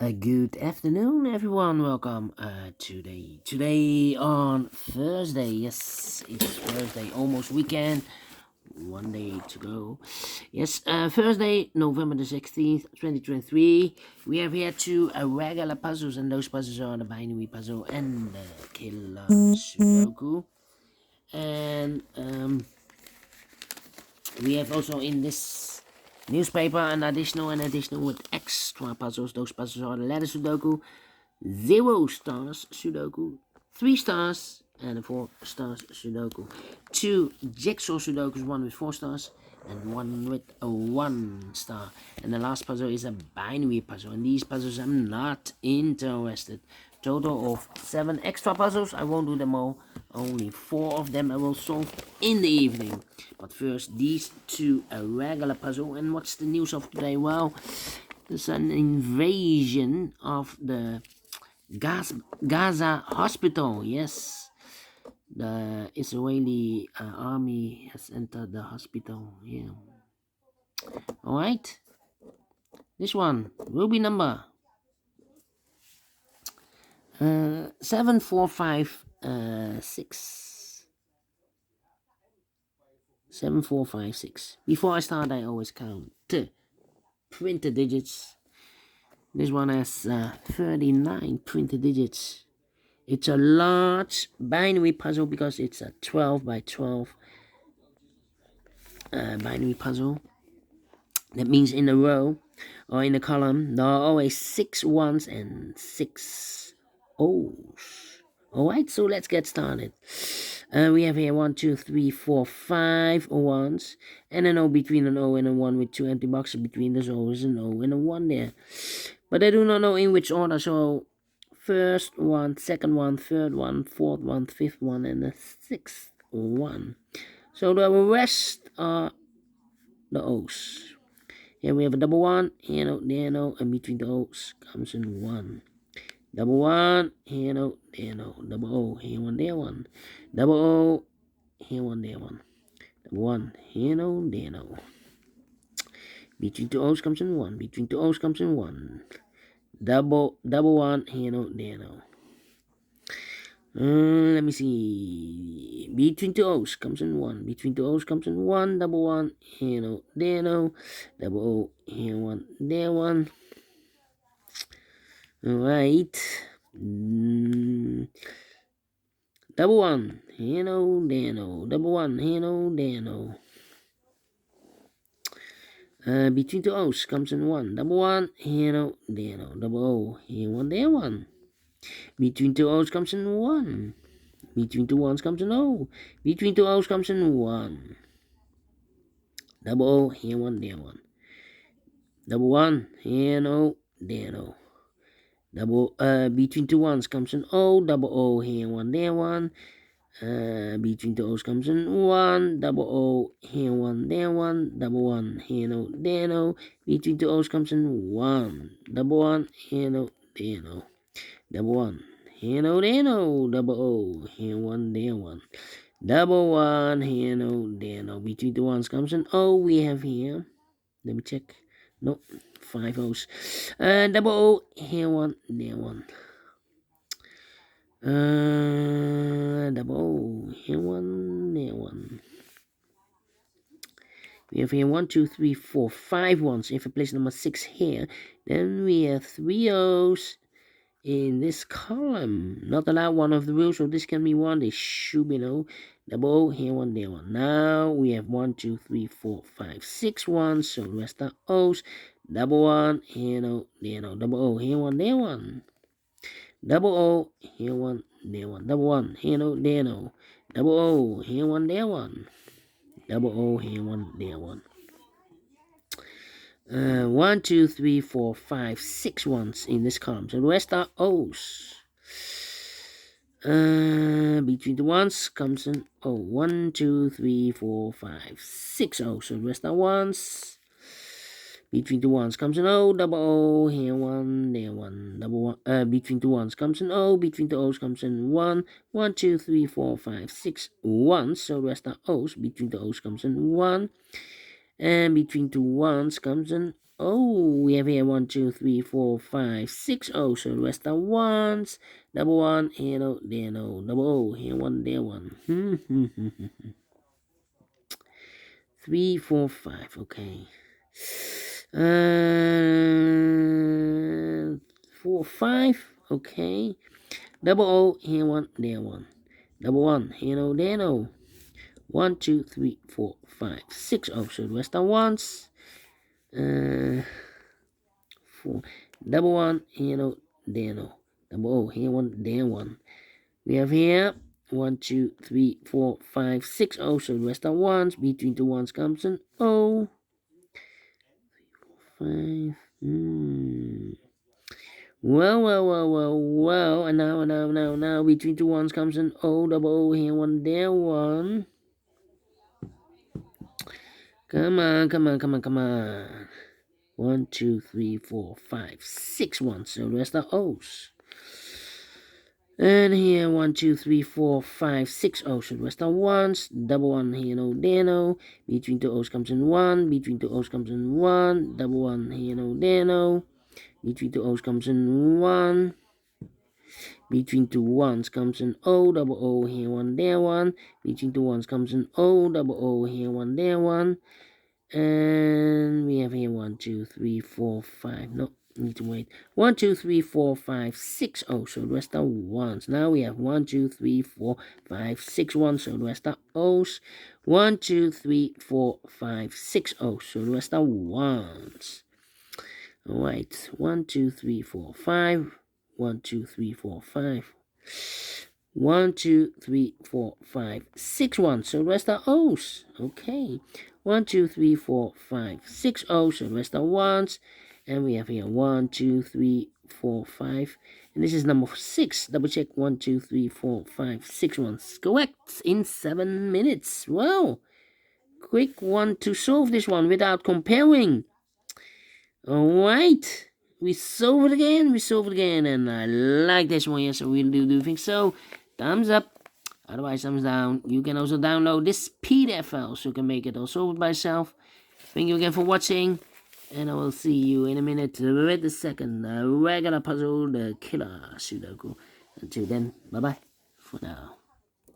Good afternoon, everyone. Welcome today on Thursday. Yes, it's Thursday, almost weekend. 1 day to go. Yes, Thursday, November the 16th, 2023. We have here two regular puzzles, and those puzzles are the binary puzzle and the killer Sudoku. And we have also in this newspaper an additional with extra puzzles. Those puzzles are the letter Sudoku, 0 stars Sudoku, 3 stars, and a 4 stars Sudoku. 2 jigsaw Sudokus, 1 with 4 stars and 1 with a 1 star. And the last puzzle is a binary puzzle, and these puzzles I'm not interested. Total of 7 extra puzzles. I won't do them all. Only 4 of them I will solve in the evening. But first, these two a regular puzzle. And what's the news of today? Well, there's an invasion of the Gaza Hospital. Yes, the Israeli army has entered the hospital. Yeah. All right. This one will be number 7456. 7456. Before I start, I always count printed digits. This one has 39 printed digits. It's a large binary puzzle because it's a 12 by 12 binary puzzle. That means in a row or in a column, there are always 6 ones and 6 O's. Alright, so let's get started. We have here 1, 2, 3, 4, 5 ones, and an O between an O and a 1 with 2 empty boxes between. There's always an O and a 1 there. But I do not know in which order, so first one, second one, third one, fourth one, fifth one, and the 6th one. So the rest are the O's. Here we have a double 1, here no, there no, and between the O's comes in 1. Double 1, here no, there no, double O, here 1, there 1. Double O, here 1, there 1. Double 1, here no, there no. Between two O's comes in 1, between two O's comes in 1. Double 1, here no, there no. Let me see. Between two O's comes in 1. Between two O's comes in 1. Double 1. Here no. There no. Double O. Here 1. There 1. Alright. Double 1. Here no. There no. Double 1. Here no. There no. Between two O's comes in 1. Double 1. Here no. There no. Double O. Here 1. There 1. Between two O's comes in 1. Between two ones comes an O. Between two O's comes in 1. Double O, here 1, there 1. Double 1, here no, there no. Double between two ones comes an O. Double O, here 1, there 1. Between two O's comes in 1. Double O, here 1, there 1. Double 1, here no, there no. Between two O's comes in 1. Double 1, here no, there no. Double 1. Here no, there no. Double O, here 1, there 1. Double 1, here no, there no. Between the ones comes an O. We have here. Let me check. No, 5 O's. Double O, here 1, there 1. Double O, here 1, there 1. We have here 1, 2, 3, 4, 5 ones. If I place number 6 here, then we have 3 O's in this column. Not allowed, one of the rules, so this can be 1. This should be no. Double O, here 1, there 1. Now we have 1, 2, 3, 4, 5, 6 ones, so the rest are O's. Double 1, here no, there no. Double O, here 1, there 1. Double O, here 1, there 1. Double 1, here no, there no. Double O, here 1, there 1. Double O, here 1, there 1. 1, 2, 3, 4, 5, 6 ones in this column. So the rest are O's. Between the ones comes an O. 1, 2, 3, 4, 5, 6 O's. So the rest are ones. Between the ones comes an O. Double O. Here 1, there 1. Double 1. Between the ones comes an O. Between the O's comes an 1. 1, 2, 3, 4, 5, 6 ones. So the rest are O's. Between the O's comes an 1. And between two ones comes an Oh, we have here 1, 2, 3, 4, 5, 6 O. So the rest are ones. Double one, here no, there no. Double O, here one, there one. 3, 4, 5. Okay. 4, 5. Okay. Double O, here one, there one. Double one, here no, there no. 1, 2, 3, 4, 5, 6 O. So the rest are ones. 4. Double one, here no, there no. Double O, here one, there one. We have here 1, 2, 3, 4, 5, 6 O. So the rest are ones. Between the ones comes an O. 5. Well. And now. Between two ones comes an O, double O, here one, there one. Come on. 1, 2, 3, 4, 5, 6 ones. So the rest are O's. And here 1, 2, 3, 4, 5, 6 O's. So the rest are ones. Double one, here no, there no. Between two O's comes in 1. Between two O's comes in 1. Double one, here no, there no. Between two O's comes in 1. Between two ones comes an O, double O, here one, there one. Between two ones comes an O, double O, here one, there one. And we have here 1, 2, 3, 4, 5. No, need to wait. 1, 2, 3, 4, 5, 6 O. So the rest are ones. Now we have 1, 2, 3, 4, 5, 6 ones. So the rest are O's. 1, 2, 3, 4, 5, 6 O. So the rest are ones. Alright, 1, 2, 3, 4, 5. 1, 2, 3, 4, 5. 1, 2, 3, 4, 5, 6 ones. So the rest are O's. Okay. 1, 2, 3, 4, 5, 6 O's. So the rest are ones. And we have here 1, 2, 3, 4, 5. And this is number 6. Double check. 1, 2, 3, 4, 5, 6 ones. Correct in 7 minutes. Well, quick one to solve this one without comparing. Alright. We solve it again, and I like this one, yes, I really do think so. Thumbs up, otherwise thumbs down. You can also download this PDF file, so you can make it all solved by yourself. Thank you again for watching, and I will see you in a minute with the second regular puzzle, the killer Sudoku. Until then, bye-bye for now.